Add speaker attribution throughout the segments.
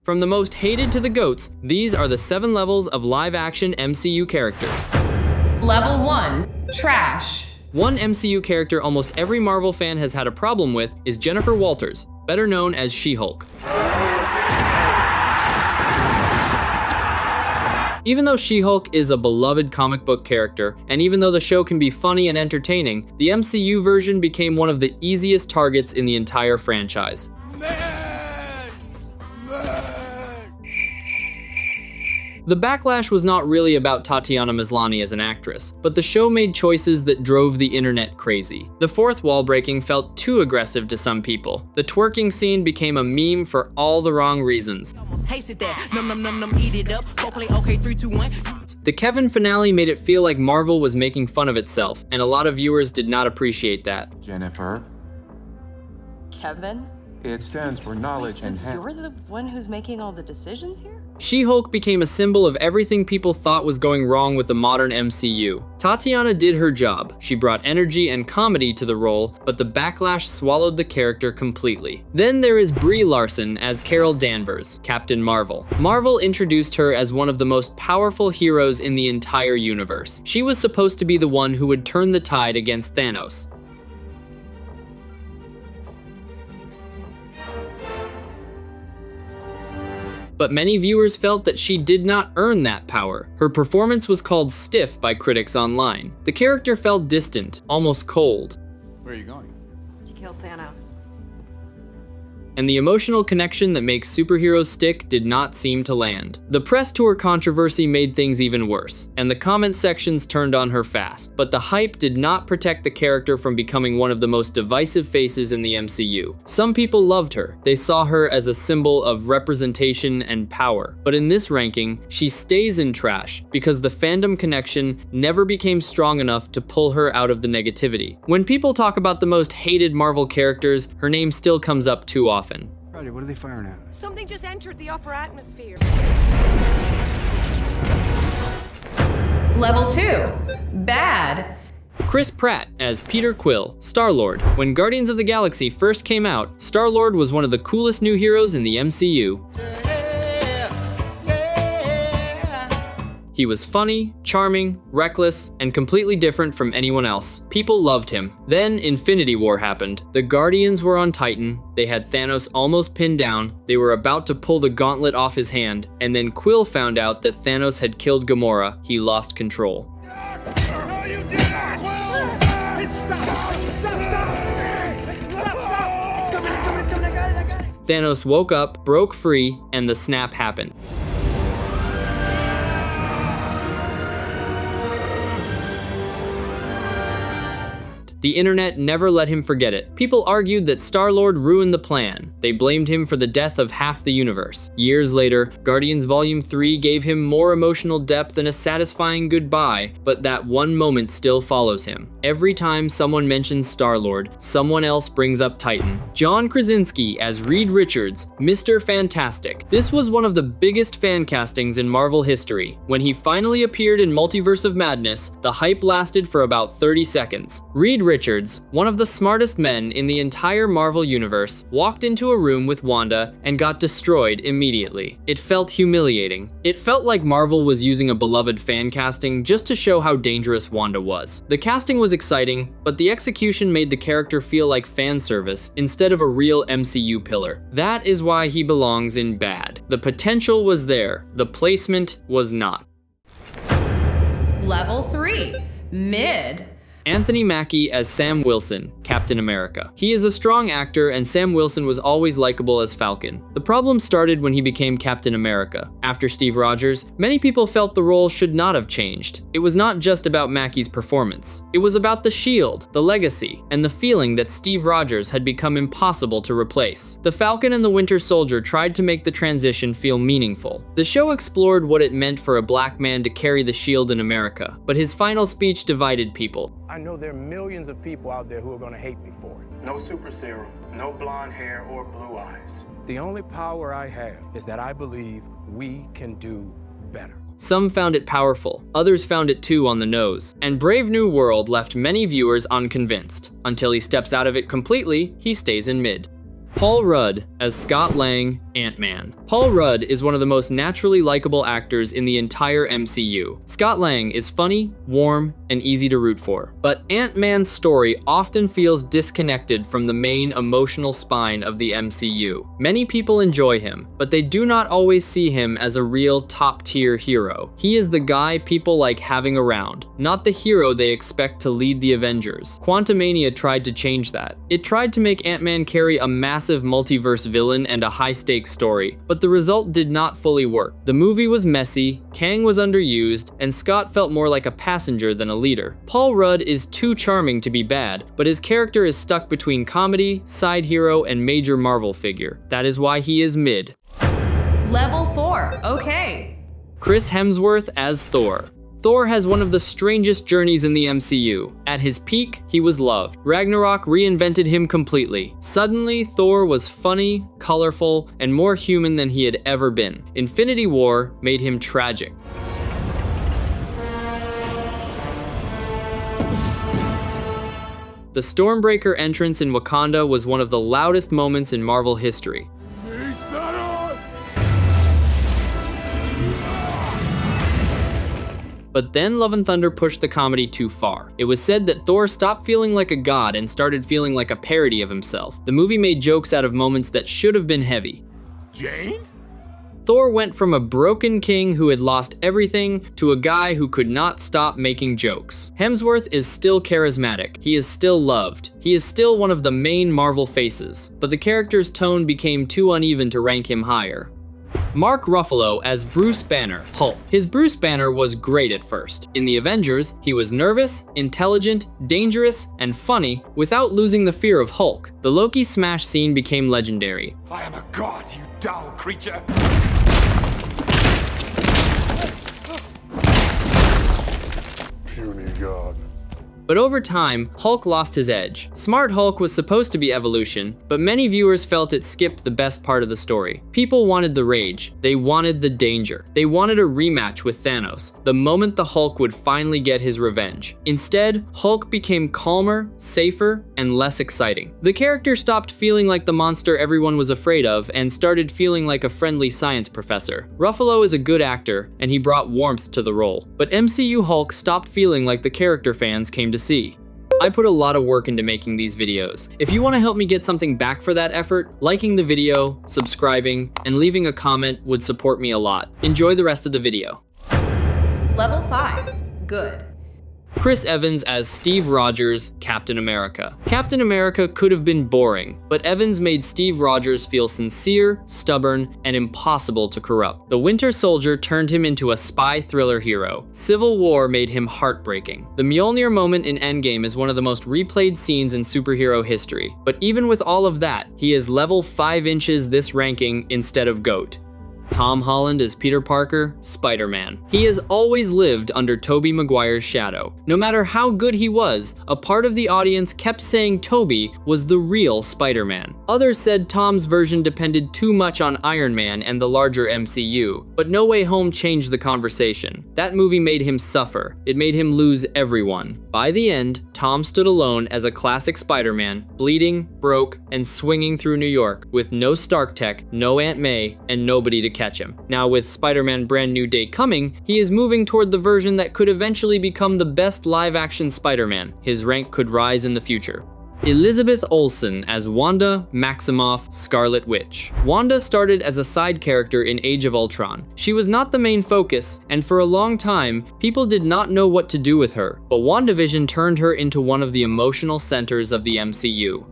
Speaker 1: From the most hated to the GOATs, these are the 7 levels of live-action MCU characters.
Speaker 2: Level 1, trash.
Speaker 1: One MCU character almost every Marvel fan has had a problem with is Jennifer Walters, better known as She-Hulk. Even though She-Hulk is a beloved comic book character, and even though the show can be funny and entertaining, the MCU version became one of the easiest targets in the entire franchise. The backlash was not really about Tatiana Maslany as an actress, but the show made choices that drove the internet crazy. The fourth wall breaking felt too aggressive to some people. The twerking scene became a meme for all the wrong reasons. The Kevin finale made it feel like Marvel was making fun of itself, and a lot of viewers did not appreciate that.
Speaker 3: Jennifer?
Speaker 4: Kevin?
Speaker 3: It stands for knowledge and
Speaker 4: You're the one who's making all the decisions here?
Speaker 1: She-Hulk became a symbol of everything people thought was going wrong with the modern MCU. Tatiana did her job. She brought energy and comedy to the role, but the backlash swallowed the character completely. Then there is Brie Larson as Carol Danvers, Captain Marvel. Marvel introduced her as one of the most powerful heroes in the entire universe. She was supposed to be the one who would turn the tide against Thanos. But many viewers felt that she did not earn that power. Her performance was called stiff by critics online. The character felt distant, almost cold.
Speaker 5: Where are you going?
Speaker 4: To kill Thanos.
Speaker 1: And the emotional connection that makes superheroes stick did not seem to land. The press tour controversy made things even worse, and the comment sections turned on her fast. But the hype did not protect the character from becoming one of the most divisive faces in the MCU. Some people loved her. They saw her as a symbol of representation and power. But in this ranking, she stays in trash because the fandom connection never became strong enough to pull her out of the negativity. When people talk about the most hated Marvel characters, her name still comes up too often.
Speaker 5: Friday, what are they firing at?
Speaker 6: Something just entered the upper atmosphere.
Speaker 2: Level 2, bad.
Speaker 1: Chris Pratt as Peter Quill, Star-Lord. When Guardians of the Galaxy first came out, Star-Lord was one of the coolest new heroes in the MCU. He was funny, charming, reckless, and completely different from anyone else. People loved him. Then Infinity War happened. The Guardians were on Titan, they had Thanos almost pinned down, they were about to pull the gauntlet off his hand, and then Quill found out that Thanos had killed Gamora. He lost control.
Speaker 6: No, you did not! Stop! It's coming, I got it!
Speaker 1: Thanos woke up, broke free, and the snap happened. The internet never let him forget it. People argued that Star-Lord ruined the plan. They blamed him for the death of half the universe. Years later, Guardians Volume 3 gave him more emotional depth than a satisfying goodbye, but that one moment still follows him. Every time someone mentions Star-Lord, someone else brings up Titan. John Krasinski as Reed Richards, Mr. Fantastic. This was one of the biggest fan castings in Marvel history. When he finally appeared in Multiverse of Madness, the hype lasted for about 30 seconds. Reed Richards, one of the smartest men in the entire Marvel universe, walked into a room with Wanda and got destroyed immediately. It felt humiliating. It felt like Marvel was using a beloved fan casting just to show how dangerous Wanda was. The casting was exciting, but the execution made the character feel like fan service instead of a real MCU pillar. That is why he belongs in bad. The potential was there, the placement was not.
Speaker 2: Level 3, mid.
Speaker 1: Anthony Mackie as Sam Wilson, Captain America. He is a strong actor, and Sam Wilson was always likable as Falcon. The problem started when he became Captain America. After Steve Rogers, many people felt the role should not have changed. It was not just about Mackie's performance. It was about the shield, the legacy, and the feeling that Steve Rogers had become impossible to replace. The Falcon and the Winter Soldier tried to make the transition feel meaningful. The show explored what it meant for a black man to carry the shield in America, but his final speech divided people.
Speaker 7: I know there are millions of people out there who are going to hate me for it.
Speaker 8: No super serum, no blonde hair or blue eyes.
Speaker 7: The only power I have is that I believe we can do better.
Speaker 1: Some found it powerful, others found it too on the nose, and Brave New World left many viewers unconvinced. Until he steps out of it completely, he stays in mid. Paul Rudd as Scott Lang, Ant-Man. Paul Rudd is one of the most naturally likable actors in the entire MCU. Scott Lang is funny, warm, and easy to root for. But Ant-Man's story often feels disconnected from the main emotional spine of the MCU. Many people enjoy him, but they do not always see him as a real top-tier hero. He is the guy people like having around, not the hero they expect to lead the Avengers. Quantumania tried to change that. It tried to make Ant-Man carry a massive multiverse villain and a high-stakes story, but the result did not fully work. The movie was messy, Kang was underused, and Scott felt more like a passenger than a leader. Paul Rudd is too charming to be bad, but his character is stuck between comedy, side hero, and major Marvel figure. That is why he is mid.
Speaker 2: Level 4. Okay.
Speaker 1: Chris Hemsworth as Thor. Thor has one of the strangest journeys in the MCU. At his peak, he was loved. Ragnarok reinvented him completely. Suddenly, Thor was funny, colorful, and more human than he had ever been. Infinity War made him tragic. The Stormbreaker entrance in Wakanda was one of the loudest moments in Marvel history. But then Love and Thunder pushed the comedy too far. It was said that Thor stopped feeling like a god and started feeling like a parody of himself. The movie made jokes out of moments that should have been heavy.
Speaker 6: Jane?
Speaker 1: Thor went from a broken king who had lost everything to a guy who could not stop making jokes. Hemsworth is still charismatic. He is still loved. He is still one of the main Marvel faces, but the character's tone became too uneven to rank him higher. Marc Ruffalo as Bruce Banner, Hulk. His Bruce Banner was great at first. In the Avengers, he was nervous, intelligent, dangerous, and funny without losing the fear of Hulk. The Loki smash scene became legendary.
Speaker 6: I am a god, you dull creature.
Speaker 3: Puny god.
Speaker 1: But over time, Hulk lost his edge. Smart Hulk was supposed to be evolution, but many viewers felt it skipped the best part of the story. People wanted the rage. They wanted the danger. They wanted a rematch with Thanos, the moment the Hulk would finally get his revenge. Instead, Hulk became calmer, safer, and less exciting. The character stopped feeling like the monster everyone was afraid of and started feeling like a friendly science professor. Ruffalo is a good actor, and he brought warmth to the role. But MCU Hulk stopped feeling like the character fans came to see. I put a lot of work into making these videos. If you want to help me get something back for that effort, liking the video, subscribing, and leaving a comment would support me a lot. Enjoy the rest of the video.
Speaker 2: Level 5. Good.
Speaker 1: Chris Evans as Steve Rogers, Captain America. Captain America could have been boring, but Evans made Steve Rogers feel sincere, stubborn, and impossible to corrupt. The Winter Soldier turned him into a spy thriller hero. Civil War made him heartbreaking. The Mjolnir moment in Endgame is one of the most replayed scenes in superhero history. But even with all of that, he is level 5 inches this ranking instead of GOAT. Tom Holland as Peter Parker, Spider-Man. He has always lived under Tobey Maguire's shadow. No matter how good he was, a part of the audience kept saying Tobey was the real Spider-Man. Others said Tom's version depended too much on Iron Man and the larger MCU, but No Way Home changed the conversation. That movie made him suffer. It made him lose everyone. By the end, Tom stood alone as a classic Spider-Man, bleeding, broke, and swinging through New York with no Stark Tech, no Aunt May, and nobody to catch him. Now with Spider-Man Brand New Day coming, he is moving toward the version that could eventually become the best live-action Spider-Man. His rank could rise in the future. Elizabeth Olsen as Wanda, Maximoff, Scarlet Witch. Wanda started as a side character in Age of Ultron. She was not the main focus, and for a long time, people did not know what to do with her. But WandaVision turned her into one of the emotional centers of the MCU.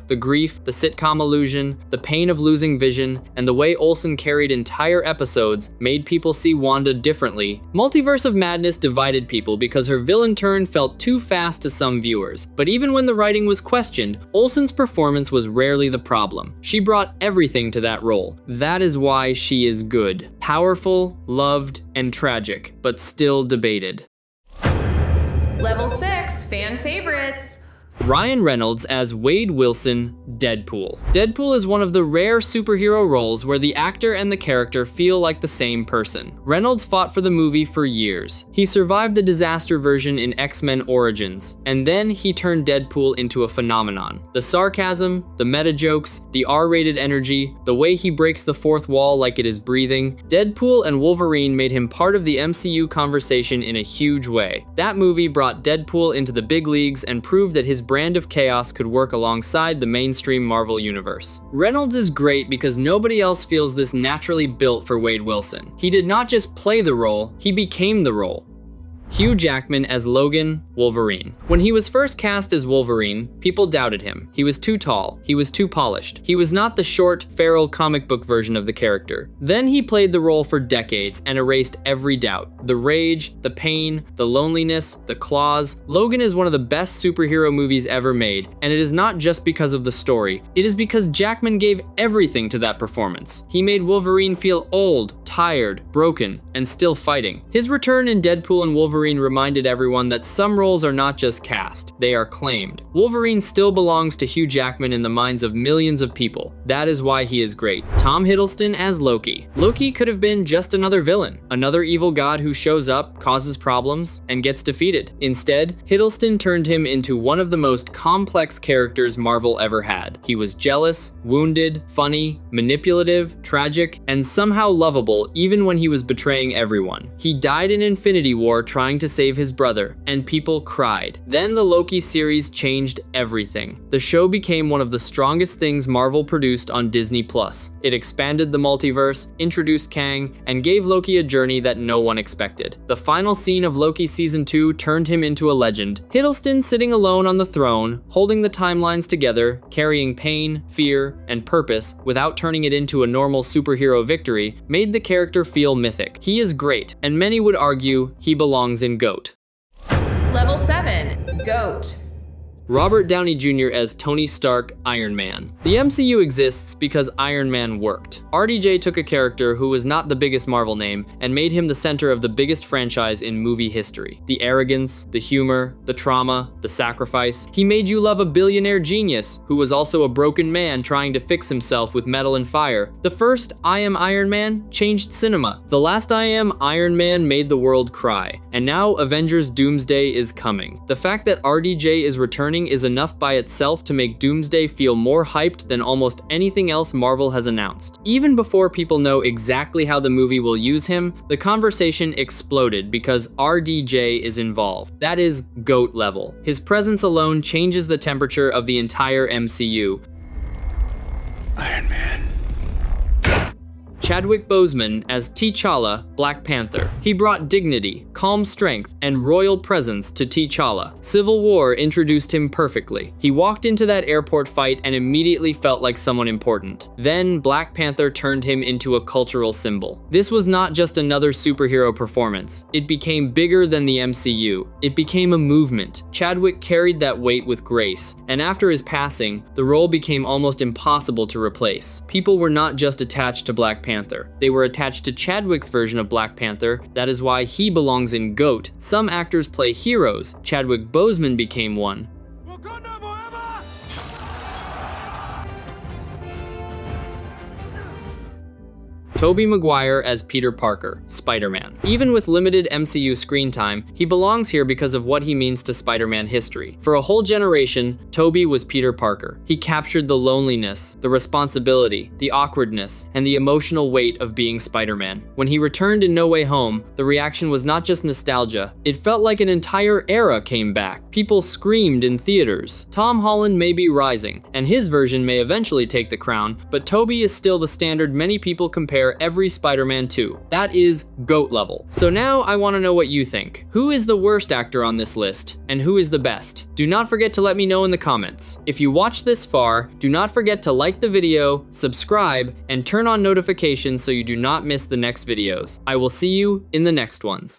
Speaker 1: The grief, the sitcom illusion, the pain of losing Vision, and the way Olsen carried entire episodes made people see Wanda differently. Multiverse of Madness divided people because her villain turn felt too fast to some viewers. But even when the writing was questioned, Olsen's performance was rarely the problem. She brought everything to that role. That is why she is good. Powerful, loved, and tragic, but still debated.
Speaker 2: Level 6. Fan favorites.
Speaker 1: Ryan Reynolds as Wade Wilson, Deadpool. Deadpool is one of the rare superhero roles where the actor and the character feel like the same person. Reynolds fought for the movie for years. He survived the disaster version in X-Men Origins, and then he turned Deadpool into a phenomenon. The sarcasm, the meta jokes, the R-rated energy, the way he breaks the fourth wall like it is breathing. Deadpool and Wolverine made him part of the MCU conversation in a huge way. That movie brought Deadpool into the big leagues and proved that his brand of chaos could work alongside the mainstream Marvel universe. Reynolds is great because nobody else feels this naturally built for Wade Wilson. He did not just play the role, he became the role. Hugh Jackman as Logan, Wolverine. When he was first cast as Wolverine, people doubted him. He was too tall. He was too polished. He was not the short, feral comic book version of the character. Then he played the role for decades and erased every doubt. The rage, the pain, the loneliness, the claws. Logan is one of the best superhero movies ever made, and it is not just because of the story. It is because Jackman gave everything to that performance. He made Wolverine feel old, tired, broken, and still fighting. His return in Deadpool and Wolverine reminded everyone that some roles are not just cast, they are claimed. Wolverine still belongs to Hugh Jackman in the minds of millions of people. That is why he is great. Tom Hiddleston as Loki. Loki could have been just another villain, another evil god who shows up, causes problems, and gets defeated. Instead, Hiddleston turned him into one of the most complex characters Marvel ever had. He was jealous, wounded, funny, manipulative, tragic, and somehow lovable even when he was betraying everyone. He died in Infinity War trying to save his brother, and people cried. Then the Loki series changed everything. The show became one of the strongest things Marvel produced on Disney+. It expanded the multiverse, introduced Kang, and gave Loki a journey that no one expected. The final scene of Loki Season 2 turned him into a legend. Hiddleston sitting alone on the throne, holding the timelines together, carrying pain, fear, and purpose without turning it into a normal superhero victory, made the character feel mythic. He is great, and many would argue he belongs in G.O.A.T.
Speaker 2: Level 7, G.O.A.T.
Speaker 1: Robert Downey Jr. as Tony Stark, Iron Man. The MCU exists because Iron Man worked. RDJ took a character who was not the biggest Marvel name and made him the center of the biggest franchise in movie history. The arrogance, the humor, the trauma, the sacrifice. He made you love a billionaire genius who was also a broken man trying to fix himself with metal and fire. The first I Am Iron Man changed cinema. The last I Am Iron Man made the world cry. And now Avengers Doomsday is coming. The fact that RDJ is returning is enough by itself to make Doomsday feel more hyped than almost anything else Marvel has announced. Even before people know exactly how the movie will use him, the conversation exploded because RDJ is involved. That is GOAT level. His presence alone changes the temperature of the entire MCU.
Speaker 5: Iron Man.
Speaker 1: Chadwick Boseman as T'Challa, Black Panther. He brought dignity, calm strength, and royal presence to T'Challa. Civil War introduced him perfectly. He walked into that airport fight and immediately felt like someone important. Then Black Panther turned him into a cultural symbol. This was not just another superhero performance. It became bigger than the MCU. It became a movement. Chadwick carried that weight with grace, and after his passing, the role became almost impossible to replace. People were not just attached to Black Panther. They were attached to Chadwick's version of Black Panther. That is why he belongs in GOAT. Some actors play heroes. Chadwick Boseman became one. Tobey Maguire as Peter Parker, Spider-Man. Even with limited MCU screen time, he belongs here because of what he means to Spider-Man history. For a whole generation, Tobey was Peter Parker. He captured the loneliness, the responsibility, the awkwardness, and the emotional weight of being Spider-Man. When he returned in No Way Home, the reaction was not just nostalgia. It felt like an entire era came back. People screamed in theaters. Tom Holland may be rising, and his version may eventually take the crown, but Tobey is still the standard many people compare every Spider-Man to. That is GOAT level. So now I want to know what you think. Who is the worst actor on this list, and who is the best? Do not forget to let me know in the comments. If you watched this far, do not forget to like the video, subscribe, and turn on notifications so you do not miss the next videos. I will see you in the next ones.